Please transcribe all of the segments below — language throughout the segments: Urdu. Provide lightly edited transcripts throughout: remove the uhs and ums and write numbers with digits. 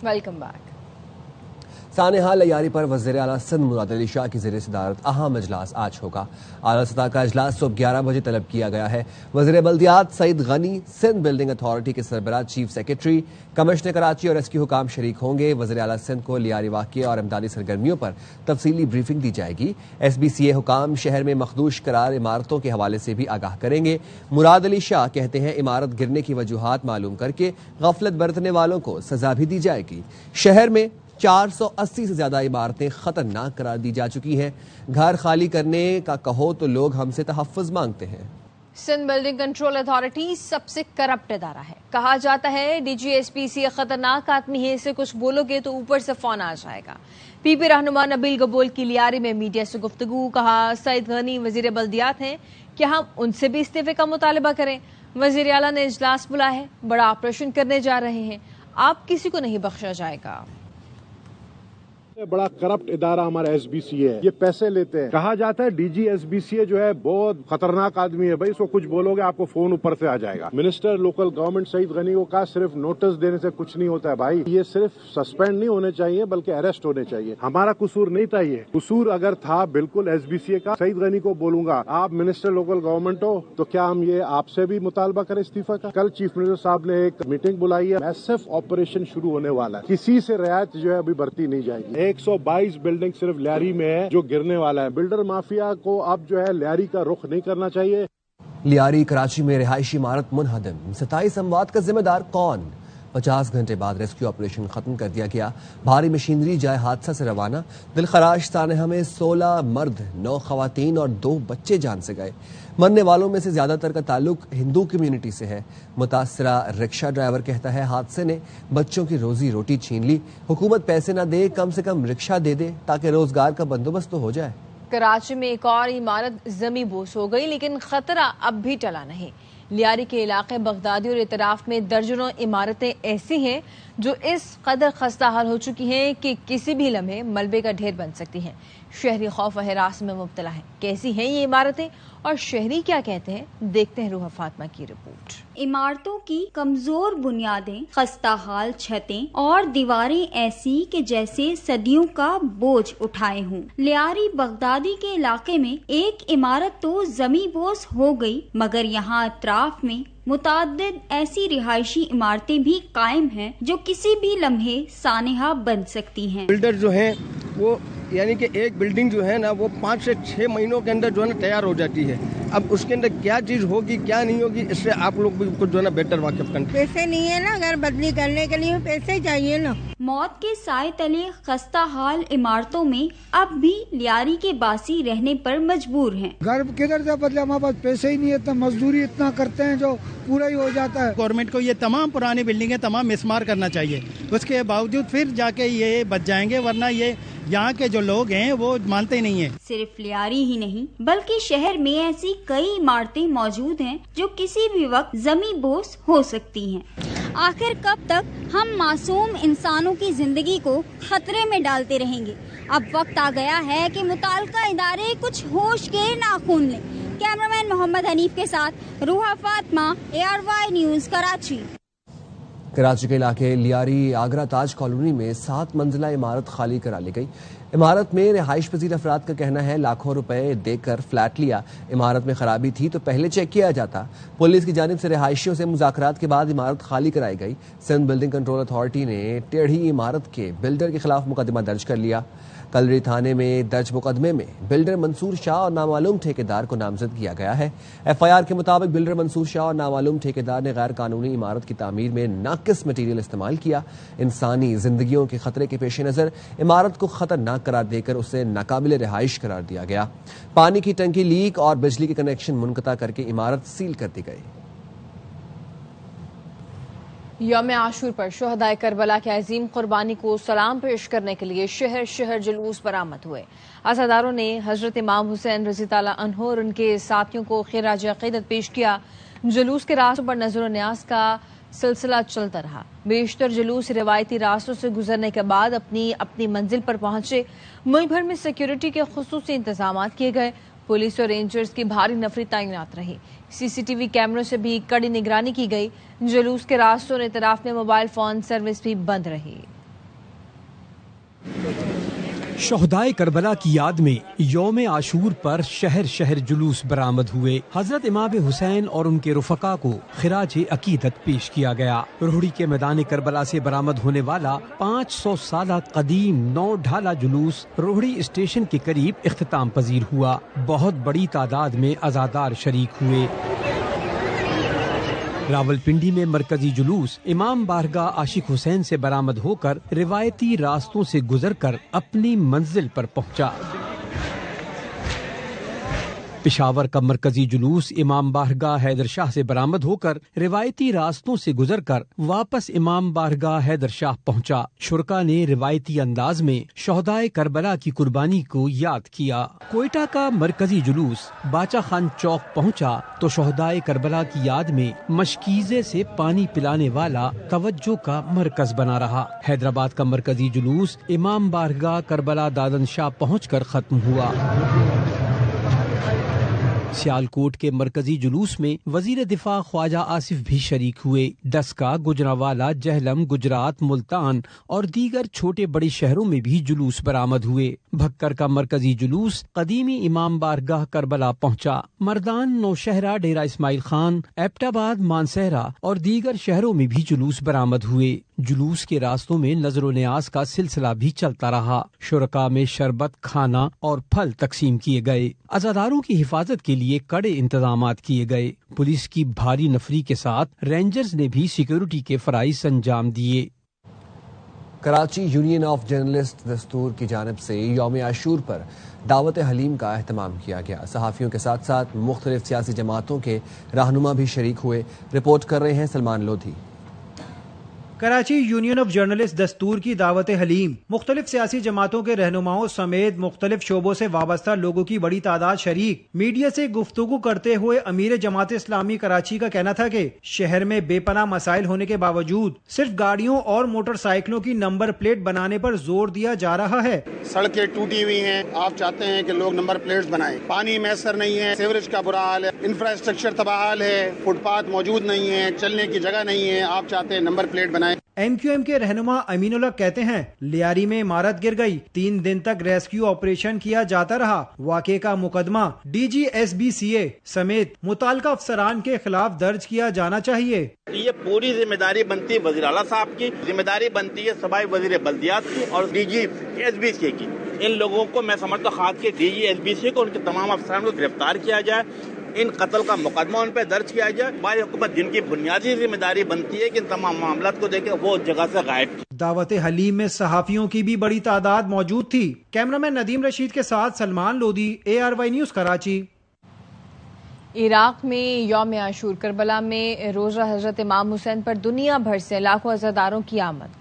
Welcome back. سانحہ لیاری پر وزیر اعلیٰ سندھ مراد علی شاہ کی زیر صدارت اہم اجلاس آج ہوگا۔ اعلیٰ سطح کا اجلاس صبح 11 بجے طلب کیا گیا ہے۔ وزیر بلدیات سعید غنی، سندھ بلڈنگ اتھارٹی کے سربراہ، چیف سیکرٹری، کمشنر کراچی اور ریسکیو حکام شریک ہوں گے۔ وزیر اعلیٰ سندھ کو لیاری واقعے اور امدادی سرگرمیوں پر تفصیلی بریفنگ دی جائے گی۔ ایس بی سی اے حکام شہر میں مخدوش قرار عمارتوں کے حوالے سے بھی آگاہ کریں گے۔ مراد علی شاہ کہتے ہیں عمارت گرنے کی وجوہات معلوم کر کے غفلت برتنے والوں کو سزا بھی دی جائے گی۔ شہر میں 480 سے زیادہ عمارتیں خطرناک قرار دی جا چکی ہیں۔ گھر خالی کرنے کا کہو تو لوگ ہم سے تحفظ مانگتے ہیں۔ سندھ بلڈنگ کنٹرول اتھارٹی سب سے کرپٹ ادارہ ہے۔ کہا جاتا ہے ڈی جی ایس پی سی خطرناک آدمی ہے، اسے کچھ بولو گے تو اوپر سے فون آ جائے گا۔ پی پی رہنما نبیل گبول کی لیاری میں میڈیا سے گفتگو، کہا سعید غنی وزیر بلدیات ہیں، کیا ہم ان سے بھی استعفے کا مطالبہ کریں؟ وزیر اعلیٰ نے اجلاس بلایا ہے، بڑا آپریشن کرنے جا رہے ہیں، آپ کسی کو نہیں بخشا جائے گا۔ بڑا کرپٹ ادارہ ہمارا ایس بی سی ہے، یہ پیسے لیتے ہیں۔ کہا جاتا ہے D G S B C جو ہے بہت خطرناک آدمی ہے، بھائی اس کو کچھ بولو گے آپ کو فون اوپر سے آ جائے گا۔ Minister local government Saeed Ghani کو کہا صرف نوٹس دینے سے کچھ نہیں ہوتا ہے بھائی، یہ صرف سسپینڈ نہیں ہونے چاہیے بلکہ اریسٹ ہونے چاہیے۔ ہمارا قصور نہیں تھا، یہ قصور اگر تھا بالکل ایس بی سی کا سعید غنی کو بولوں گا آپ منسٹر لوکل گورنمنٹ ہو تو کیا ہم یہ آپ سے بھی مطالبہ کریں استعفی کا؟ کل چیف منسٹر صاحب نے ایک میٹنگ بلائی ہے، میسف آپریشن شروع ہونے والا ہے، کسی سے رعایت جو ہے ابھی برتی نہیں جائے گی۔ 122 بلڈنگ صرف لیاری میں ہے جو گرنے والا ہے۔ بلڈر مافیا کو اب جو ہے لیاری کا رخ نہیں کرنا چاہیے۔ لیاری کراچی میں رہائشی عمارت منہدم، 27 اموات کا ذمہ دار کون؟ 50 گھنٹے بعد ریسکیو آپریشن ختم کر دیا گیا۔ بھاری مشینری جائے حادثہ سے روانہ۔ دلخراش سانحہ میں 16 مرد، 9 خواتین اور 2 بچے جان سے گئے۔ مرنے والوں میں سے زیادہ تر کا تعلق ہندو کمیونٹی سے ہے۔ متاثرہ رکشہ ڈرائیور کہتا ہے حادثے نے بچوں کی روزی روٹی چھین لی، حکومت پیسے نہ دے کم سے کم رکشہ دے دے تاکہ روزگار کا بندوبست تو ہو جائے۔ کراچی میں ایک اور عمارت زمیں بوس ہو گئی، لیکن خطرہ اب بھی ٹلا نہیں۔ لیاری کے علاقے بغدادی اور اطراف میں درجنوں عمارتیں ایسی ہیں جو اس قدر خستہ حال ہو چکی ہیں کہ کسی بھی لمحے ملبے کا ڈھیر بن سکتی ہیں۔ شہری خوف و ہراس میں مبتلا ہیں۔ کیسی ہیں یہ عمارتیں اور شہری کیا کہتے ہیں، دیکھتے ہیں روحا فاطمہ کی رپورٹ۔ عمارتوں کی کمزور بنیادیں، خستہ حال چھتیں اور دیواریں ایسی کہ جیسے صدیوں کا بوجھ اٹھائے ہوں۔ لیاری بغدادی کے علاقے میں ایک عمارت تو زمیں بوس ہو گئی، مگر یہاں اطراف میں متعدد ایسی رہائشی عمارتیں بھی قائم ہیں جو کسی بھی لمحے سانحہ بن سکتی ہیں۔ بلڈر جو ہیں وہ یعنی کہ ایک بلڈنگ جو ہے نا وہ 5 سے 6 مہینوں کے اندر جو ہے نا تیار ہو جاتی ہے۔ اب اس کے اندر کیا چیز ہوگی کیا نہیں ہوگی اس سے آپ لوگ بھی کچھ جو ہے نا بہتر واقف کریں۔ پیسے نہیں ہے نا، اگر بدلی کرنے کے لیے پیسے چاہیے نا۔ موت کے سائے تلے خستہ حال عمارتوں میں اب بھی لیاری کے باسی رہنے پر مجبور ہیں۔ گھر کدھر سے بدلے، ہمارے پاس پیسے ہی نہیں ہے، اتنا مزدوری اتنا کرتے ہیں جو پورا ہی ہو جاتا ہے۔ گورنمنٹ کو یہ تمام پرانی بلڈنگیں تمام مسمار کرنا چاہیے، اس کے باوجود پھر جا کے یہ بچ جائیں گے، ورنہ یہ یہاں کے جو لوگ ہیں وہ مانتے نہیں ہیں۔ صرف لیاری ہی نہیں بلکہ شہر میں ایسی کئی عمارتیں موجود ہیں جو کسی بھی وقت زمیں بوس ہو سکتی ہیں۔ آخر کب تک ہم معصوم انسانوں کی زندگی کو خطرے میں ڈالتے رہیں گے؟ اب وقت آ گیا ہے کہ متعلقہ ادارے کچھ ہوش کے ناخن لیں۔ کیمرامین محمد حنیف کے ساتھ روحا فاطمہ، ARY نیوز کراچی۔ کراچی کے علاقے لیاری آگرہ تاج کالونی میں 7 منزلہ عمارت خالی کرا لی گئی۔ عمارت میں رہائش پذیر افراد کا کہنا ہے لاکھوں روپے دے کر فلیٹ لیا، عمارت میں خرابی تھی تو پہلے چیک کیا جاتا۔ پولیس کی جانب سے رہائشیوں سے مذاکرات کے بعد عمارت خالی کرائی گئی۔ سندھ بلڈنگ کنٹرول اتھارٹی نے ٹیڑھی عمارت کے بلڈر کے خلاف مقدمہ درج کر لیا۔ کلری تھانے میں درج مقدمے میں بلڈر منصور شاہ اور نامعلوم ٹھیکیدار کو نامزد کیا گیا ہے۔ FIR کے مطابق بلڈر منصور شاہ اور نامعلوم ٹھیکیدار نے غیر قانونی عمارت کی تعمیر میں ناقص مٹیریل استعمال کیا۔ انسانی زندگیوں کے خطرے کے پیش نظر عمارت کو خطرناک قرار دے کر اسے ناقابل رہائش قرار دیا گیا۔ پانی کی ٹنکی لیک اور بجلی کے کنیکشن منقطع کر کے عمارت سیل کر دی گئی۔ یوم عاشور پر شہدائے کربلا کے عظیم قربانی کو سلام پیش کرنے کے لیے شہر شہر جلوس برآمد ہوئے۔ عزاداروں نے حضرت امام حسین رضی اللہ عنہ اور ان کے ساتھیوں کو خراج عقیدت پیش کیا۔ جلوس کے راستوں پر نظر و نیاز کا سلسلہ چلتا رہا۔ بیشتر جلوس روایتی راستوں سے گزرنے کے بعد اپنی منزل پر پہنچے۔ ملک بھر میں سیکیورٹی کے خصوصی انتظامات کیے گئے۔ پولیس اور رینجرز کی بھاری نفری تعینات رہی۔ CCTV کیمروں سے بھی کڑی نگرانی کی گئی۔ جلوس کے راستوں اور اطراف میں موبائل فون سروس بھی بند رہی۔ شہدائے کربلا کی یاد میں یوم عاشور پر شہر شہر جلوس برآمد ہوئے۔ حضرت امام حسین اور ان کے رفقا کو خراج عقیدت پیش کیا گیا۔ روہڑی کے میدان کربلا سے برآمد ہونے والا 500 سالہ قدیم 9 ڈھالا جلوس روہڑی اسٹیشن کے قریب اختتام پذیر ہوا۔ بہت بڑی تعداد میں عزادار شریک ہوئے۔ راولپنڈی میں مرکزی جلوس امام بارگاہ عاشق حسین سے برآمد ہو کر روایتی راستوں سے گزر کر اپنی منزل پر پہنچا۔ پشاور کا مرکزی جلوس امام بارگاہ حیدر شاہ سے برآمد ہو کر روایتی راستوں سے گزر کر واپس امام بارگاہ حیدر شاہ پہنچا۔ شرکا نے روایتی انداز میں شہدائے کربلا کی قربانی کو یاد کیا۔ کوئٹہ کا مرکزی جلوس باچا خان چوک پہنچا تو شہدائے کربلا کی یاد میں مشکیزے سے پانی پلانے والا توجہ کا مرکز بنا رہا۔ حیدرآباد کا مرکزی جلوس امام بارگاہ کربلا دادن شاہ پہنچ کر ختم ہوا۔ سیالکوٹ کے مرکزی جلوس میں وزیر دفاع خواجہ آصف بھی شریک ہوئے۔ ڈسکا، گجرانوالہ، جہلم، گجرات، ملتان اور دیگر چھوٹے بڑے شہروں میں بھی جلوس برآمد ہوئے۔ بھکر کا مرکزی جلوس قدیمی امام بارگاہ کربلا پہنچا۔ مردان، نوشہرہ، ڈیرہ اسماعیل خان، ایبٹ آباد، مانسہرہ اور دیگر شہروں میں بھی جلوس برآمد ہوئے۔ جلوس کے راستوں میں نظر و نیاز کا سلسلہ بھی چلتا رہا۔ شرکا میں شربت، کھانا اور پھل تقسیم کیے گئے۔ عزاداروں کی حفاظت کے لیے کڑے انتظامات کیے گئے۔ پولیس کی بھاری نفری کے ساتھ رینجرز نے بھی سیکیورٹی کے فرائض انجام دیے۔ کراچی یونین آف جرنلسٹ دستور کی جانب سے یوم عاشور پر دعوت حلیم کا اہتمام کیا گیا۔ صحافیوں کے ساتھ ساتھ مختلف سیاسی جماعتوں کے رہنما بھی شریک ہوئے۔ رپورٹ کر رہے ہیں Salman Lodhi. Karachi union of journalist دستور کی دعوت حلیم مختلف سیاسی جماعتوں کے رہنماؤں سمیت مختلف شعبوں سے وابستہ لوگوں کی بڑی تعداد شریک۔ میڈیا سے گفتگو کرتے ہوئے امیر جماعت اسلامی کراچی کا کہنا تھا کہ شہر میں بے پناہ مسائل ہونے کے باوجود صرف گاڑیوں اور موٹر سائیکلوں کی نمبر پلیٹ بنانے پر زور دیا جا رہا ہے۔ سڑکیں ٹوٹی ہوئی ہیں، آپ چاہتے ہیں کہ لوگ نمبر پلیٹس بنائیں، پانی میسر نہیں ہے، سیوریج کا برا حال ہے، انفراسٹرکچر تباہ حال ہے، فٹ پاتھ موجود نہیں ہے، چلنے کی جگہ نہیں ہے، آپ چاہتے ہیں نمبر پلیٹ بنائیں۔ ایم کیو ایم کے رہنما امین اللہ کہتے ہیں لیاری میں عمارت گر گئی، 3 دن تک ریسکیو آپریشن کیا جاتا رہا۔ واقعے کا مقدمہ D G S B C A سمیت متعلقہ افسران کے خلاف درج کیا جانا چاہیے۔ یہ پوری ذمہ داری بنتی ہے وزیر اعلیٰ صاحب کی، ذمہ داری بنتی ہے صوبائی وزیر بلدیات کی اور D G S B C A کی۔ ان لوگوں کو میں سمجھتا ہوں خاص کے D G S B C A کو ان کے تمام افسران کو گرفتار کیا جائے، ان قتل کا مقدمہ ان پہ درج کیا جائے۔ ہماری حکومت جن کی بنیادی ذمہ داری بنتی ہے کہ ان تمام معاملات کو دیکھے وہ جگہ سے غائب۔ دعوت حلیم میں صحافیوں کی بھی بڑی تعداد موجود تھی۔ کیمرامین ندیم رشید کے ساتھ سلمان لودھی، ARY نیوز کراچی۔ عراق میں یوم عاشور کربلا میں روزہ حضرت امام حسین پر دنیا بھر سے لاکھوں عزاداروں کی آمد۔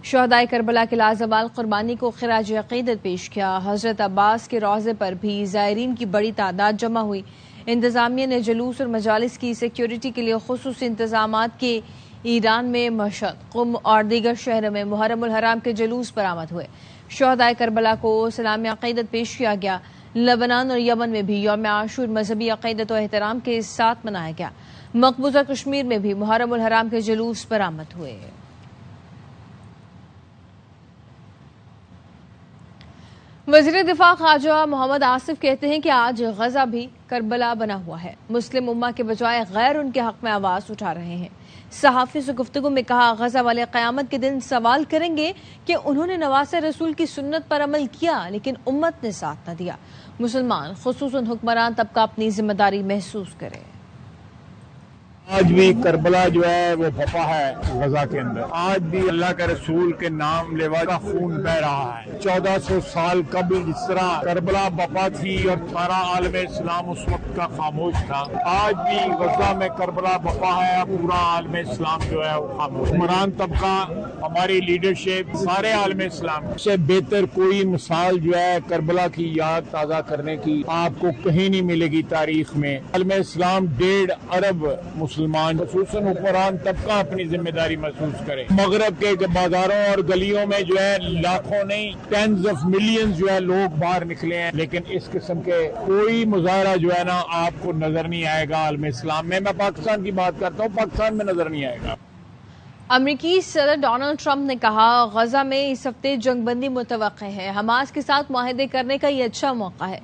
شہدائے کربلا کے لازوال قربانی کو خراج عقیدت پیش کیا۔ حضرت عباس کے روضے پر بھی زائرین کی بڑی تعداد جمع ہوئی۔ انتظامیہ نے جلوس اور مجالس کی سیکیورٹی کے لیے خصوصی انتظامات کیے۔ ایران میں مشہد، قم اور دیگر شہروں میں محرم الحرام کے جلوس برآمد ہوئے۔ شہدائے کربلا کو سلام عقیدت پیش کیا گیا۔ لبنان اور یمن میں بھی یوم عاشور مذہبی عقیدت و احترام کے ساتھ منایا گیا۔ مقبوضہ کشمیر میں بھی محرم الحرام کے جلوس برآمد ہوئے۔ وزیر دفاع خواجہ محمد آصف کہتے ہیں کہ آج غزہ بھی کربلا بنا ہوا ہے۔ مسلم امہ کے بجائے غیر ان کے حق میں آواز اٹھا رہے ہیں۔ صحافی سے گفتگو میں کہا، غزہ والے قیامت کے دن سوال کریں گے کہ انہوں نے نواسہ رسول کی سنت پر عمل کیا لیکن امت نے ساتھ نہ دیا۔ مسلمان خصوصاً حکمران طبقہ اپنی ذمہ داری محسوس کرے۔ آج بھی کربلا جو ہے وہ بپا ہے غزہ کے اندر، آج بھی اللہ کے رسول کے نام لیوا کا خون بہ رہا ہے۔ 1400 سال قبل جس طرح کربلا بپا تھی اور سارا عالم اسلام اس وقت کا خاموش تھا، آج بھی غزہ میں کربلا بپا ہے، پورا عالم اسلام جو ہے وہ خاموش۔ حکمران طبقہ، ہماری لیڈرشپ، سارے عالم اسلام سے بہتر کوئی مثال جو ہے کربلا کی یاد تازہ کرنے کی آپ کو کہیں نہیں ملے گی تاریخ میں۔ عالم اسلام 1.5 ارب مسلمان خصوصاً حکمران طبقہ اپنی ذمہ داری محسوس کرے۔ مغرب کے بازاروں اور گلیوں میں جو ہے لاکھوں نہیں ٹینز آف ملینز جو ہے لوگ باہر نکلے ہیں، لیکن اس قسم کے کوئی مظاہرہ جو ہے نا آپ کو نظر نہیں آئے گا عالم اسلام میں۔ میں پاکستان کی بات کرتا ہوں، پاکستان میں نظر نہیں آئے گا۔ امریکی صدر ڈونلڈ ٹرمپ نے کہا غزہ میں اس ہفتے جنگ بندی متوقع ہے. حماس کے ساتھ معاہدے کرنے کا یہ اچھا موقع ہے.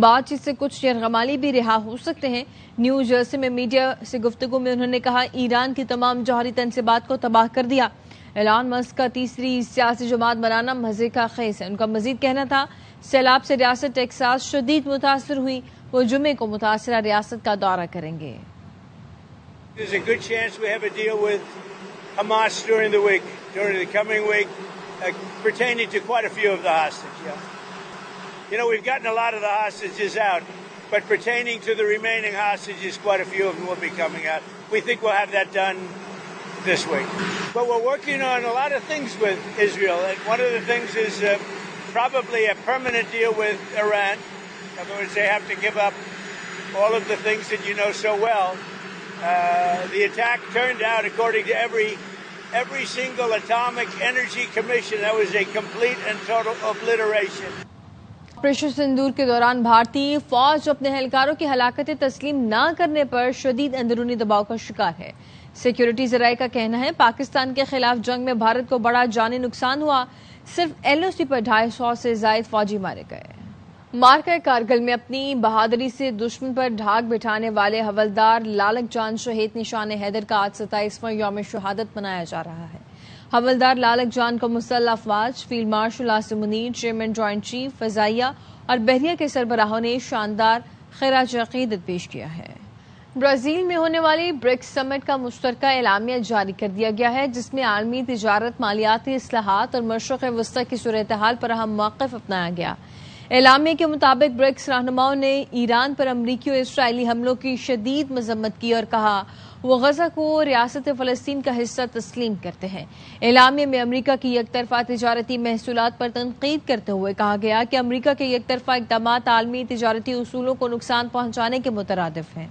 بات چیت سے کچھ یرغمالی بھی رہا ہو سکتے ہیں. نیو جرسی میں میڈیا سے گفتگو میں انہوں نے کہا ایران کی تمام جوہری تنصیبات کو تباہ کر دیا. ایلان مسک کا تیسری سیاسی جماعت بنانا مزے کا خیز ہے. ان کا مزید کہنا تھا سیلاب سے ریاست ٹیکساس شدید متاثر ہوئی. وہ جمعے کو متاثرہ ریاست کا دورہ کریں گے. Hamas during the coming week, pertaining to quite a few of the hostages. You know, we've gotten a lot of the hostages out, but pertaining to the remaining hostages, quite a few of them will be coming out. We think we'll have that done this week. But we're working on a lot of things with Israel, and one of the things is probably a permanent deal with Iran. In other words, they have to give up all of the things that you know so well. The attack turned out, according to every single atomic energy commission, that was a complete and total obliteration. Operation sindoor کے دوران بھارتی فوج اپنے اہلکاروں کی ہلاکتیں تسلیم نہ کرنے پر شدید اندرونی دباؤ کا شکار ہے. سیکیورٹی ذرائع کا کہنا ہے پاکستان کے خلاف جنگ میں بھارت کو بڑا جانی نقصان ہوا. صرف LOC پر 250 سے زائد فوجی مارے گئے. مارکہ کارگل میں اپنی بہادری سے دشمن پر ڈھاک بٹھانے والے حولدار لالک جان شہید نشان حیدر کا آج 27واں یوم شہادت منایا جا رہا ہے. حولدار لالک جان کو مسلح افواج، field marshal Asim Munir, chairman joint chief فضائیہ اور بحریہ کے سربراہوں نے شاندار خراج عقیدت پیش کیا ہے. برازیل میں ہونے والی برکس سمٹ کا مشترکہ اعلامیہ جاری کر دیا گیا ہے جس میں عالمی تجارت، مالیاتی اصلاحات اور مشرق وسطی کی صورتحال پر اہم موقف اپنایا گیا. اعلامیہ کے مطابق برکس رہنماؤں نے ایران پر امریکی اور اسرائیلی حملوں کی شدید مذمت کی اور کہا وہ غزہ کو ریاست فلسطین کا حصہ تسلیم کرتے ہیں. اعلامیہ میں امریکہ کی یک طرفہ تجارتی محصولات پر تنقید کرتے ہوئے کہا گیا کہ امریکہ کے یک طرفہ اقدامات عالمی تجارتی اصولوں کو نقصان پہنچانے کے مترادف ہیں.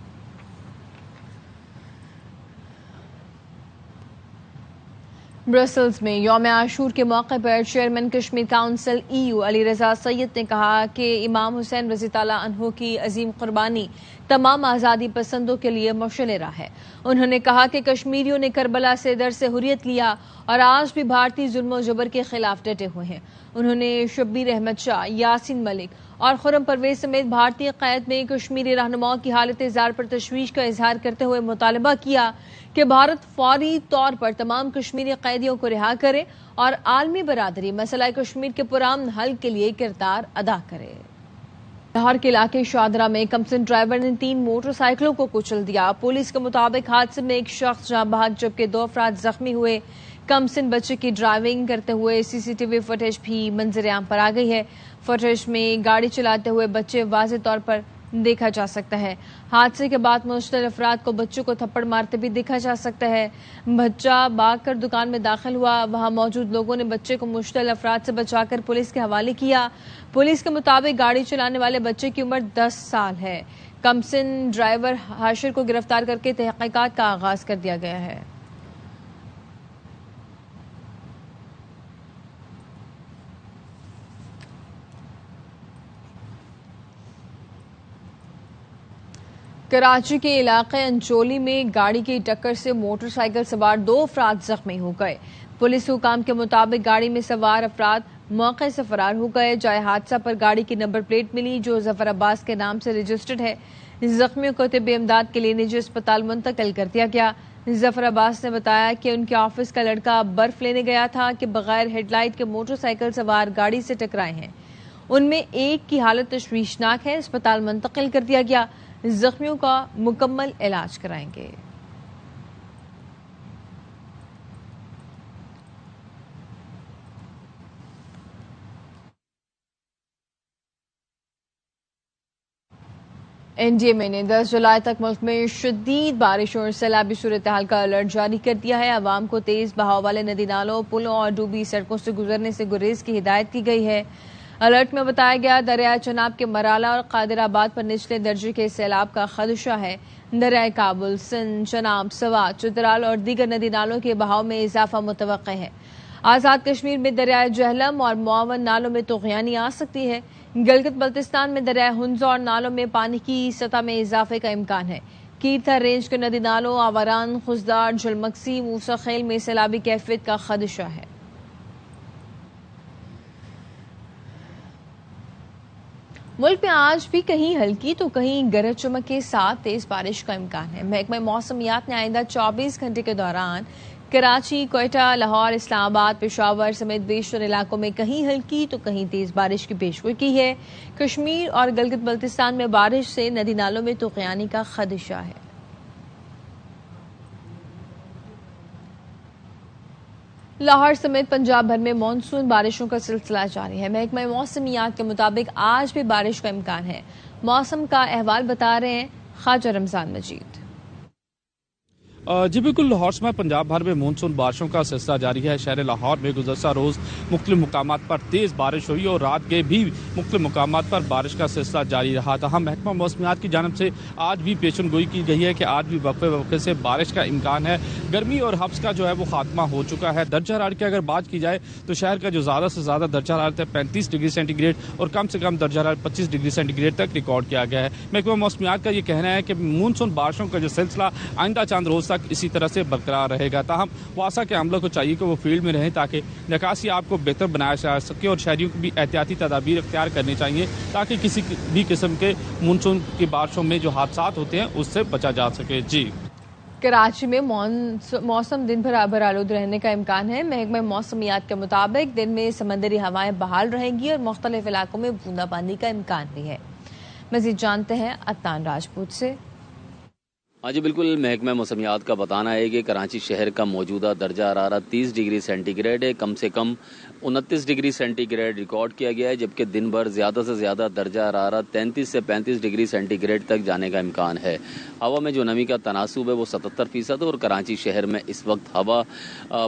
برسلز میں یوم عاشور کے موقع پر chairman Kashmir council EU Ali Raza سید نے کہا کہ امام حسین رضی اللہ عنہ کی عظیم قربانی تمام آزادی پسندوں کے لیے مشعل راہ ہے. انہوں نے کہا کہ کشمیریوں نے کربلا سے درس حریت لیا اور آج بھی بھارتی ظلم و جبر کے خلاف ڈٹے ہوئے ہیں. انہوں نے شبیر احمد شاہ، یاسین ملک اور خرم پرویز سمیت بھارتی قید میں کشمیری رہنماؤں کی حالت زار پر تشویش کا اظہار کرتے ہوئے مطالبہ کیا کہ بھارت فوری طور پر تمام کشمیری قیدیوں کو رہا کرے اور عالمی برادری مسئلہ کشمیر کے پرامن حل کے لیے کردار ادا کرے. لاہور کے علاقے شادرہ میں کمسن ڈرائیور نے 3 موٹر سائیکلوں کو کچل دیا. پولیس کے مطابق حادثے میں ایک شخص جاں بحق جبکہ 2 افراد زخمی ہوئے. کمسن بچے کی ڈرائیونگ کرتے ہوئے CCTV فوٹیج بھی منظر عام پر آ گئی ہے. فوٹیج میں گاڑی چلاتے ہوئے بچے واضح طور پر دیکھا جا سکتا ہے. حادثے کے بعد مشتعل افراد کو بچوں کو تھپڑ مارتے بھی دیکھا جا سکتا ہے. بچہ بھاگ کر دکان میں داخل ہوا. وہاں موجود لوگوں نے بچے کو مشتعل افراد سے بچا کر پولیس کے حوالے کیا. پولیس کے مطابق گاڑی چلانے والے بچے کی عمر 10 سال ہے. کمسن ڈرائیور حاشر کو گرفتار کر کے تحقیقات کا آغاز کر دیا گیا ہے. کراچی کے علاقے انچولی میں گاڑی کی ٹکر سے موٹر سائیکل سوار 2 افراد زخمی ہو گئے. پولیس حکام کے مطابق گاڑی میں سوار افراد موقع سے فرار ہو گئے. جائے حادثہ پر گاڑی کی نمبر پلیٹ ملی جو ظفر عباس کے نام سے رجسٹرڈ ہے. زخمیوں کو طبی امداد کے لیے نجی اسپتال منتقل کر دیا گیا. ظفر عباس نے بتایا کہ ان کے آفس کا لڑکا برف لینے گیا تھا کہ بغیر ہیڈ لائٹ کے موٹر سائیکل سوار گاڑی سے ٹکرائے ہیں. ان میں ایک کی حالت تشویشناک ہے. اسپتال منتقل کر دیا گیا. زخمیوں کا مکمل علاج کرائیں گے. NDMA نے 10 جولائی تک ملک میں شدید بارش اور سیلابی صورتحال کا الرٹ جاری کر دیا ہے. عوام کو تیز بہاؤ والے ندی نالوں، پلوں اور ڈوبی سڑکوں سے گزرنے سے گریز کی ہدایت کی گئی ہے. الرٹ میں بتایا گیا دریائے چناب کے مرالا اور قادر آباد پر نچلے درجے کے سیلاب کا خدشہ ہے. دریائے کابل، سندھ، چناب، سوات، چترال اور دیگر ندی نالوں کے بہاؤ میں اضافہ متوقع ہے. آزاد کشمیر میں دریائے جہلم اور معاون نالوں میں طغیانی آ سکتی ہے. گلگت بلتستان میں دریائے ہنزو اور نالوں میں پانی کی سطح میں اضافے کا امکان ہے. کیرتھا رینج کے ندی نالوں آوران، خزدار، جھلمکسی، موسیٰ خیل میں سیلابی کیفیت کا خدشہ ہے۔ ملک میں آج بھی کہیں ہلکی تو کہیں گرج چمک کے ساتھ تیز بارش کا امکان ہے۔ محکمہ موسمیات نے آئندہ 24 گھنٹے کے دوران کراچی، کوئٹہ، لاہور، اسلام آباد، پشاور سمیت بیشتر علاقوں میں کہیں ہلکی تو کہیں تیز بارش کی پیشگوئی کی ہے۔ کشمیر اور گلگت بلتستان میں بارش سے ندی نالوں میں طغیانی کا خدشہ ہے۔ لاہور سمیت پنجاب بھر میں مانسون بارشوں کا سلسلہ جاری ہے۔ محکمہ موسمیات کے مطابق آج بھی بارش کا امکان ہے۔ موسم کا احوال بتا رہے ہیں خواجہ رمضان مجید۔ جی بالکل، لاہور سمیت پنجاب بھر میں مانسون بارشوں کا سلسلہ جاری ہے۔ شہر لاہور میں گزشتہ روز مختلف مقامات پر تیز بارش ہوئی اور رات کے بھی مختلف مقامات پر بارش کا سلسلہ جاری رہا تھا۔ محکمہ موسمیات کی جانب سے آج بھی پیشن گوئی کی گئی ہے کہ آج بھی وقفے وقفے سے بارش کا امکان ہے۔ گرمی اور حبس کا جو ہے وہ خاتمہ ہو چکا ہے۔ درجہ حرارت کی اگر بات کی جائے تو شہر کا جو زیادہ سے زیادہ درجہ حرارت ہے 35 ڈگری سینٹی گریڈ اور کم سے کم درجہ حرارت 25 ڈگری سینٹی گریڈ تک ریکارڈ کیا گیا ہے۔ محکمہ موسمیات کا یہ کہنا ہے کہ مانسون بارشوں کا جو سلسلہ آئندہ چند روز تک اسی طرح سے برقرار رہے گا۔ تاہم واسا کے عملہ کو چاہیے کہ وہ فیلڈ میں رہیں تاکہ نکاسی آپ کو بہتر بنایا جا سکے اور شہریوں کو بھی احتیاطی تدابیر اختیار کرنی چاہیے تاکہ کسی بھی قسم کے مانسون کی بارشوں میں جو حادثات ہوتے ہیں اس سے بچا جا سکے۔ جی، کراچی میں موسم دن بھر آبر آلود رہنے کا امکان ہے۔ محکمہ موسمیات کے مطابق دن میں سمندری ہوائیں بحال رہیں گی اور مختلف علاقوں میں بوندا باندی کا امکان بھی ہے۔ مزید جانتے ہیں عدنان راجپوت سے۔ ہاں جی بالکل، محکمہ موسمیات کا بتانا ہے کہ کراچی شہر کا موجودہ درجہ حرارت 30 ڈگری سینٹی گریڈ ہے، کم سے کم 29 ڈگری سینٹی گریڈ ریکارڈ کیا گیا ہے، جبکہ دن بھر زیادہ سے زیادہ درجہ حرارت 33 سے 35 ڈگری سینٹی گریڈ تک جانے کا امکان ہے۔ ہوا میں جو نمی کا تناسب ہے وہ 77% اور کراچی شہر میں اس وقت ہوا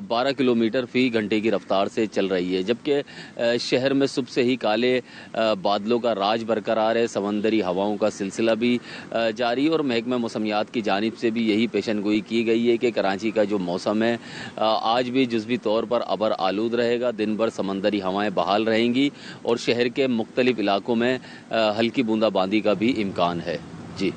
12 کلومیٹر فی گھنٹے کی رفتار سے چل رہی ہے، جبکہ شہر میں صبح سے ہی کالے بادلوں کا راج برقرار ہے، سمندری ہواؤں کا سلسلہ بھی جاری، اور محکمہ موسمیات کی جانب سے بھی یہی پیشن گوئی کی گئی ہے کہ کراچی کا جو موسم ہے آج بھی جزوی طور پر ابر آلود رہے گا، دن بھر سمندری ہوائیں بحال رہیں گی اور شہر کے مختلف علاقوں میں ہلکی بوندا باندی کا بھی امکان ہے۔ جی،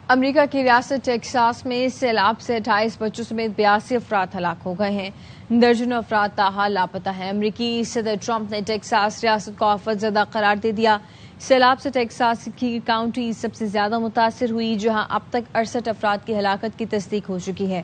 امریکہ کی ریاست ٹیکساس میں سیلاب سے 28 بچوں سمیت 82 افراد ہلاک ہو گئے ہیں، درجنوں افراد تاحال لاپتہ ہیں۔ امریکی صدر ٹرمپ نے ٹیکساس ریاست کو آفت زدہ قرار دے دیا۔ سیلاب سے ٹیکساس کی کاؤنٹی سب سے زیادہ متاثر ہوئی، جہاں اب تک 68 افراد کی ہلاکت کی تصدیق ہو چکی ہے۔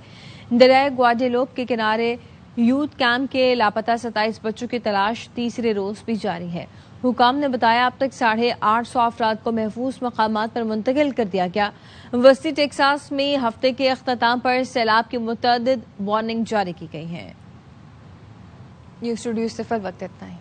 دریائے گواڈیلوپ کے کنارے یوتھ کیمپ کے لاپتہ 27 بچوں کی تلاش تیسرے روز بھی جاری ہے۔ حکام نے بتایا اب تک 850 افراد کو محفوظ مقامات پر منتقل کر دیا گیا۔ وسطی ٹیکساس میں ہفتے کے اختتام پر سیلاب کی متعدد وارننگ جاری کی گئی ہیں۔ نیوز اسٹوڈیو سے فی الوقت اتنا ہی۔